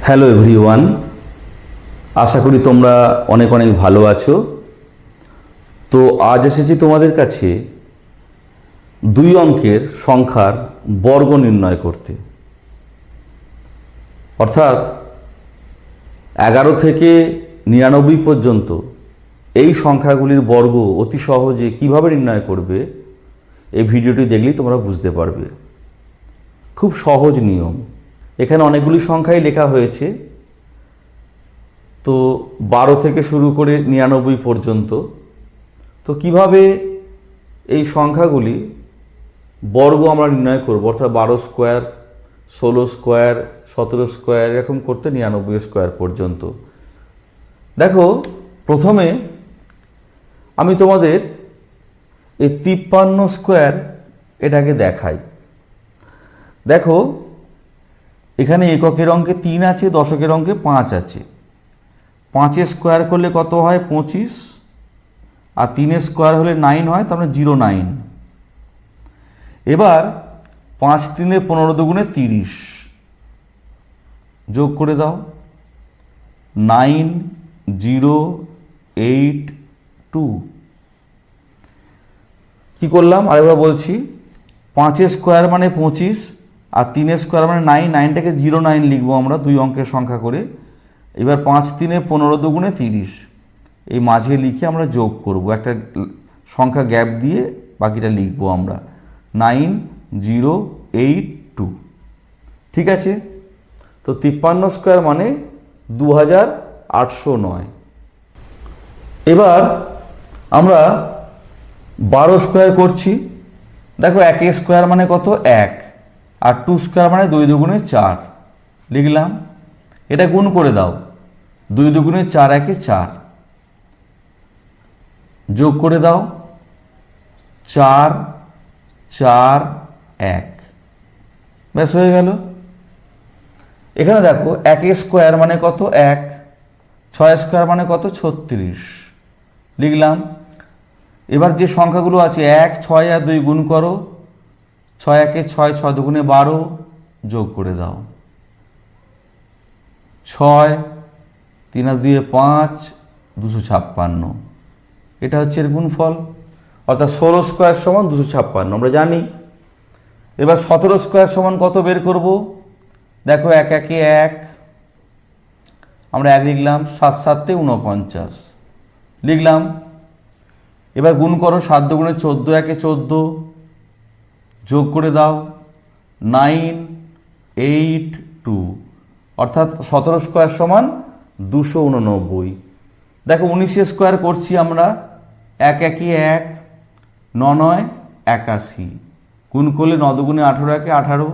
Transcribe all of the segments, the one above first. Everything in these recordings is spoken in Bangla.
হ্যালো এভরিওয়ান, আশা করি তোমরা অনেক অনেক ভালো আছো। তো আজ এসেছি তোমাদের কাছে দুই অঙ্কের সংখ্যার বর্গ নির্ণয় করতে। অর্থাৎ 11 থেকে 99 পর্যন্ত এই সংখ্যাগুলির বর্গ অতি সহজে কিভাবে নির্ণয় করবে এই ভিডিওটি দেখলেই তোমরা বুঝতে পারবে। খুব সহজ নিয়ম। এখানে অনেকগুলি সংখ্যাই লেখা হয়েছে, তো 12 থেকে শুরু করে 99 পর্যন্ত। তো কিভাবে এই সংখ্যাগুলি বর্গ আমরা নির্ণয় করব, অর্থাৎ 12 স্কোয়ার, 16 স্কোয়ার, 17 স্কোয়ার, এরকম করতে 99 স্কোয়ার পর্যন্ত। দেখো, প্রথমে আমি তোমাদের এই 53 স্কোয়ার এটাকে দেখাই। দেখো, এখানে এককের অঙ্কে 3 আছে, দশকের অঙ্কে 5 আছে। 5 স্কোয়ার করলে কত হয়? 25, আর 3 স্কোয়ার হলে 9 হয়, তার মানে 09। এবার 5 3 15 দুগুণে 30, যোগ করে দাও। 9082। কি করলাম আরেকবার বলছি, 5 স্কোয়ার মানে 25, আর 3 স্কোয়ার মানে 9, 9টাকে 09 লিখবো আমরা দুই অঙ্কের সংখ্যা করে। এবার 5 3 15 দুগুণে 30, এই মাঝে লিখে আমরা যোগ করব, একটা সংখ্যা গ্যাপ দিয়ে বাকিটা লিখবো আমরা 9082। ঠিক আছে? তো 53 স্কোয়ার মানে 2809। এবার আমরা 12 স্কোয়ার করছি। দেখো, 1 স্কোয়ার মানে কত? 1, আর 2 স্কোয়ার মানে 2 দুগুণে 4 লিখলাম। এটা গুণ করে দাও, 2 দুগুণে 4, 1 4, যোগ করে দাও 4 4 1, ব্যাস হয়ে গেল। এখানে দেখো, 1 স্কোয়ার মানে কত? 1, 6 স্কোয়ার মানে কত? 36 লিখলাম। এবার যে সংখ্যাগুলো আছে 1, 6 আর 2 গুণ করো, 6 1 6, 6 দুগুণে 12, যোগ করে দাও 6, 3 আর 2 5, 256। এটা হচ্ছে এর গুণফল, অর্থাৎ 16 স্কোয়ার সমান 256 আমরা জানি। এবার 17 স্কোয়ার সমান কত বের করব? দেখো, 1 1 1, আমরা 1 লিখলাম, 7 7 49 লিখলাম। এবার গুণ করো, 7 দুগুণে 14, 1 14, যোগ করে দাও 982, অর্থাৎ 17 স্কোয়ার সমান 289। দেখো, 19 স্কোয়ার করছি আমরা, 1 1 1, 9 9 81, গুণ করলে 9 দুগুণে 18, 1 18,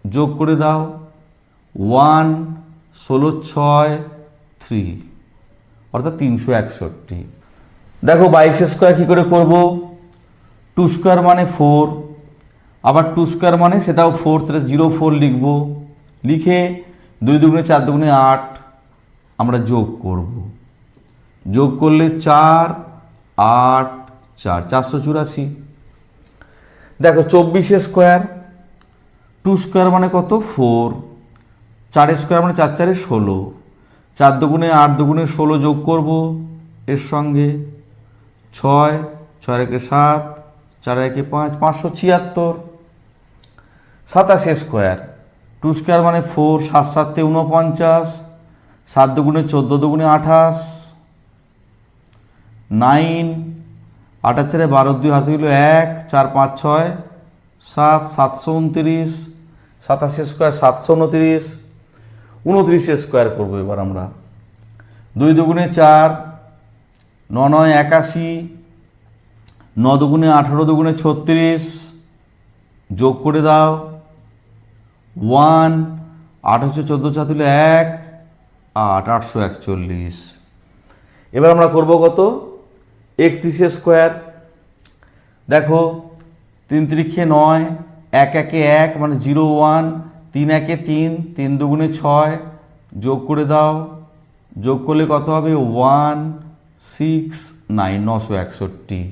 যোগ করে দাও 1 16 6 3, অর্থাৎ 361। দেখো, 22 স্কোয়ার কী করে করব? 2 স্কোয়ার মানে 4, আবার 2 স্কোয়ার মানে সেটাও 4, 04 লিখব। লিখে 2 দুগুণে 4 দুগুণে 8 আমরা যোগ করব। যোগ করলে 4 8 4, 484। দেখো, 24 স্কোয়ার, 2 স্কোয়ার মানে কত? 4, 4 স্কোয়ার মানে 4 4 16, 4 দুগুণে 8 দুগুণে 16 যোগ করব এর সঙ্গে 6 6 1 7, 4 1 5, 576। 27 স্কোয়ার, 2 স্কোয়ার মানে 4, 7 7 49, 7 দুগুণে 14 দুগুণে 28, 9 8 4 12, 2 হাতে হলো 1, 4 5 6 7, 729। 27 স্কোয়ার 729। 29 স্কোয়ার করবো এবার আমরা, 2 দুগুণে 4, 9 9 81, 9 দুগুণে 18 দুগুণে 36, যোগ করে দাও 1 8 হচ্ছে 14 4 হলো 1 8, 841। এবার আমরা করব কত? 31 স্কোয়ার। দেখো, 3 3 9, 1 1 1 মানে 01, 3 1 3, 3 দুগুণে 6, যোগ করে দাও, যোগ করলে কত হবে? 1 6 9, 961।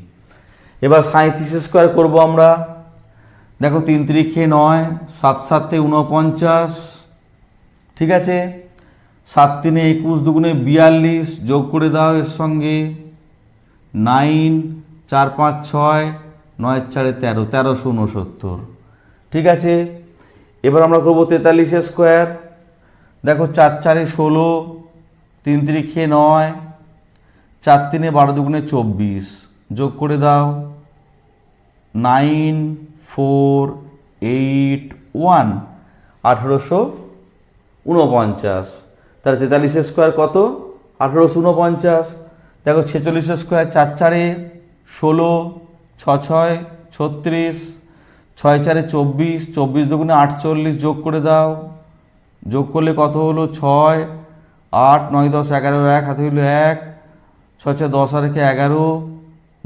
এবার 37 স্কোয়ার করব আমরা। দেখো, 3 3 9, 7 7 49, ঠিক আছে, 7 3 21 দুগুণে 42, যোগ করে দাও এর সঙ্গে 9 4 5 6 9 4 13, 1369। ঠিক আছে, এবার আমরা করবো 43 স্কোয়ার। দেখো 4 4 16, 3 3 9, 4 3 12 দুগুণে 24, যোগ করে দাও 9 4 8 1, 1849। তাহলে 43 স্কোয়ার কত? 1849। দেখো 46 স্কোয়ার 4 4 16, 6 6 36, 6 4 24, 24 দুগুণে 48, যোগ করে দাও। যোগ করলে কত হলো? 6 8 9 10 11 1, হাতে হলো 1, 6 6 10 আর 11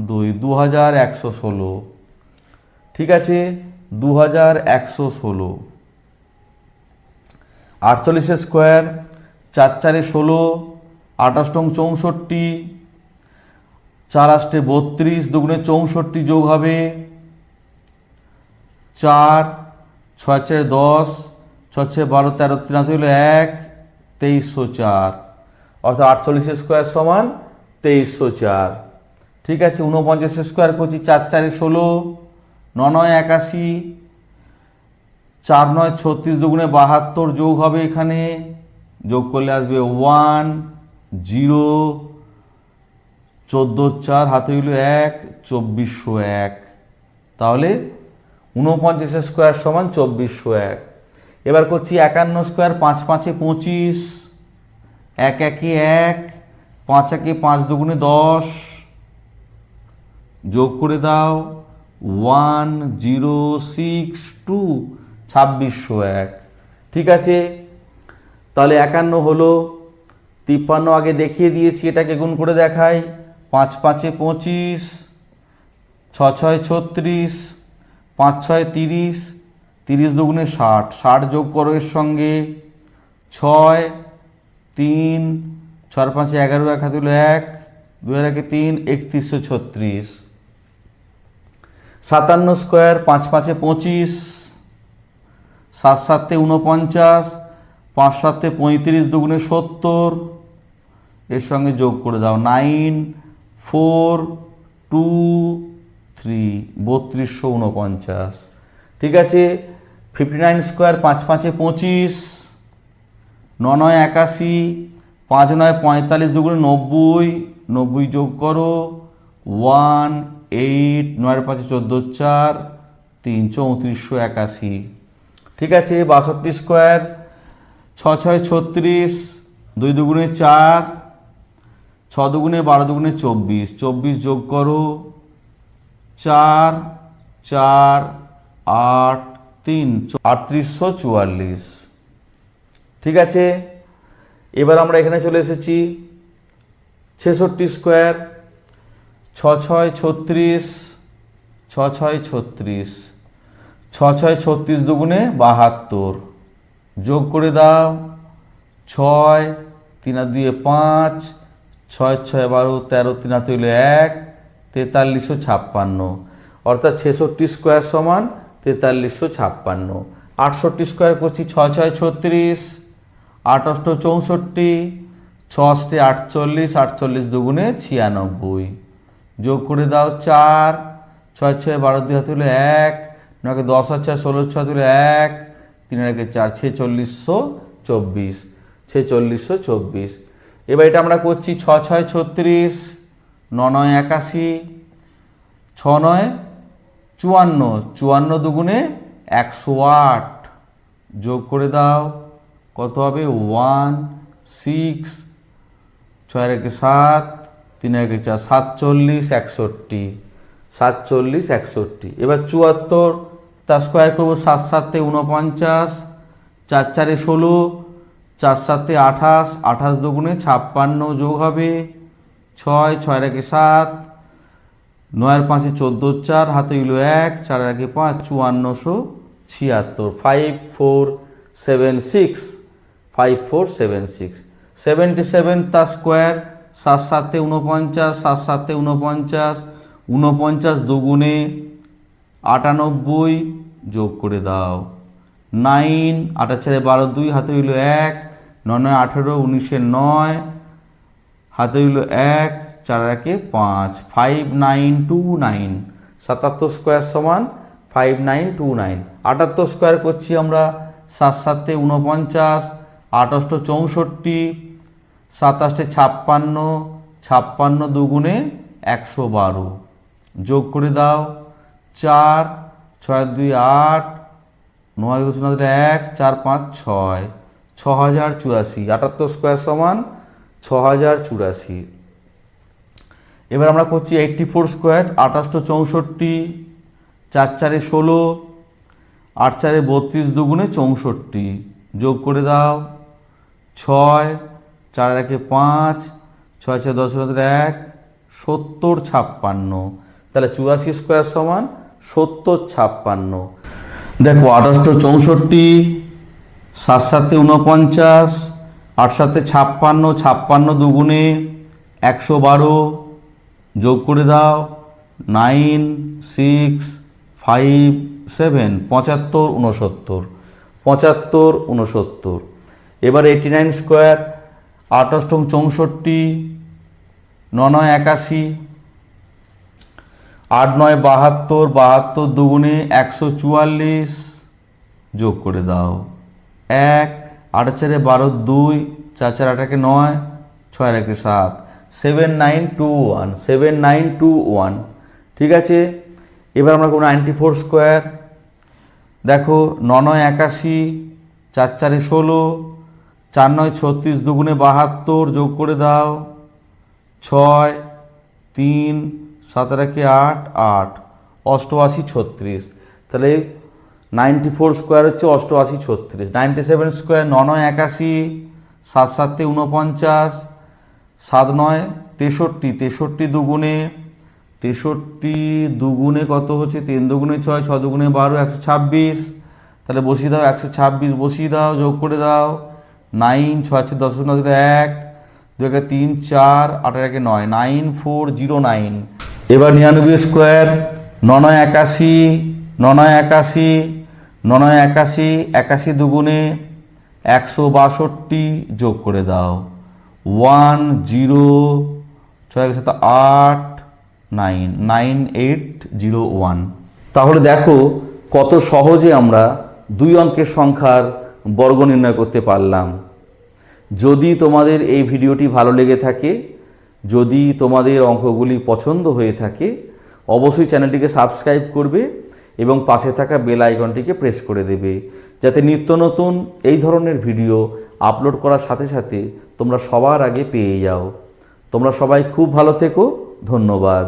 2, 2116। ঠিক আছে, 2116। 48 স্কোয়ার 4 4 16, 28 64, 4 8 32, দুগুণে 64, যোগ হবে 4 6 4 10, 6 6 12 13, 3 হাতে হলো 1, 2304। অর্থাৎ 48 স্কোয়ার সমান 2304। ঠিক আছে, 49 স্কোয়ার করছি। 4 4 16, 9 9 81, 4 9 36, দুগুণে 72, যোগ হবে এখানে, যোগ করলে আসবে 1 0 14 4, হাতে হইল 1, 2401। তাহলে 49 স্কোয়ার সমান 2401। এবার করছি 51 স্কোয়ার। 5 5 25, 1 1 1, 5 1 5 দুগুণে 10, যোগ করে দাও 1 0 6 2, 2601। ঠিক আছে, তাহলে 51 হলো। 53 আগে দেখিয়ে দিয়েছি, এটাকে গুণ করে দেখাই। 5 5 25, 6 6 36, 5 6 30, 30 দুগুণে 60, 60 যোগ করো এর সঙ্গে 6 3, 6 5 11, 1 হাতে হলো 1, 2 1 3, 3136। 57 স্কোয়ার। 5 5 25, 7 7 49, 5 7 35, দুগুণে 70, এর সঙ্গে যোগ করে দাও 9 4 2 3, 3249। ঠিক আছে, 59 স্কোয়ার। 5 5 25, 9 9 81, 5 9 45, দুগুণে 90, 90 যোগ করো 1 8, 9 5 14 4, 3, 3481। ঠিক আছে, 62 স্কোয়ার। 6 6 36, 2 দুগুণে 4, 6 দুগুণে 12, দুগুণে 24, 24 যোগ করো 4 4 8 3, 3844। ঠিক আছে, এবার আমরা এখানে চলে এসেছি 66 স্কোয়ার। 6 6 36, 6 6 36, 6 6 36, দুগুণে 72, যোগ করে দাও 6 3 আর 2 5, 6 6 12 13, 3 হাতে হইল 1, 4356। অর্থাৎ 66 স্কোয়ার সমান 4356। 68 স্কোয়ার করছি। 6 6 36, 8 8 64, 6 8 48, 48 দুগুণে 96, যোগ করে দাও 4 6 6 12, 2 হাতে হলো 1, 9 10 আর 4 16, 6 হাতে হলো 1, 3 আর 4, 4624, 4624। এবার এটা আমরা করছি 6 6 36, 9 9 81, 6 9 54, 54 দুগুণে 108, যোগ করে দাও কত হবে 1 6, 6 আর 7, 3 আর 4, 47 61, 47 61। এবার 74 তার স্কোয়ার করবো। 7 7 49, 4 4 16, 4 7 28, 28 দুগুণে 56, যোগ হবে 6 6 আর 7, 9 আর 5 14 4, হাতে হইল 1, 4 আর 5 5476। 5476, 5476। 77 তার স্কোয়ার। 7 7 49, 7 7 49, 49 দুগুণে 98, যোগ করে দাও 9 8 4 12, 2 হাতে হইল 1, 9 9 18, 19 9, হাতে হইল 1, 4 1 5, 5929। 77 স্কোয়ার সমান 5929। 78 স্কোয়ার করছি আমরা, 7 7 49, 8 8 64, 7 8 56, 56 দুগুণে 112, যোগ করে দাও 4, 6 2 8, 9 2 1, 4 5 6, 6084। 78 স্কোয়ার সমান 6084। এবার আমরা করছি 84 স্কোয়ার। 28 64, 4 4 16, 8 4 32 দুগুণে 64, যোগ করে দাও 6, 4 1 5, 6 6 10 1, 70 56। তাহলে 84 স্কোয়ার সমান 70 56। দেখো 28 64, 7 7 49, 8 7 56, 56 দুগুণে 112, যোগ করে দাও 9 6 5 7, 75 69, 75 69। এবার 89 স্কোয়ার। 28 64, 9 9 81, 8 9 72, 72 দুগুণে 144, যোগ করে দাও 1, 8 4 12 2, 4 4 8 1 9, 6 1 7, 7921, 7921। ঠিক আছে। এবার আমরা কোনো 94 স্কোয়ার। দেখো 9 9 81, 4 4 16, 4 9 36 দুগুণে 72, যোগ করে দাও 6, 3 7 1 8 8, 88 36। তাহলে 94 স্কোয়ার হচ্ছে 88 36। 97 স্কোয়ার। 9 9 81, 7 7 49, 7 9 63, 63 দুগুণে 63 দুগুণে কত হচ্ছে, 3 দুগুণে 6, 6 দুগুণে 12, 126। তাহলে বসিয়ে দাও 126, বসিয়ে দাও, যোগ করে দাও 9 6 6 10 1, 2 1 3 4, 8 1 9, 9409। এবার 99 স্কোয়ার। 9 9 81, 9 9 81, 9 9 81, 81 দুগুণে 162, যোগ করে দাও 1 0 6 7 8 9, 9801। তাহলে দেখো কত সহজে আমরা 2 অঙ্কের সংখ্যার বর্গ নির্ণয় করতে পারলাম। যদি তোমাদের এই ভিডিওটি ভালো লেগে থাকে, যদি তোমাদের অঙ্কগুলি পছন্দ হয়ে থাকে, অবশ্যই চ্যানেলটিকে সাবস্ক্রাইব করবে এবং পাশে থাকা বেল আইকনটিকে প্রেস করে দেবে, যাতে নিত্য নতুন এই ধরনের ভিডিও আপলোড করার সাথে সাথে তোমরা সবার আগে পেয়ে যাও। তোমরা সবাই খুব ভালো থেকো। ধন্যবাদ।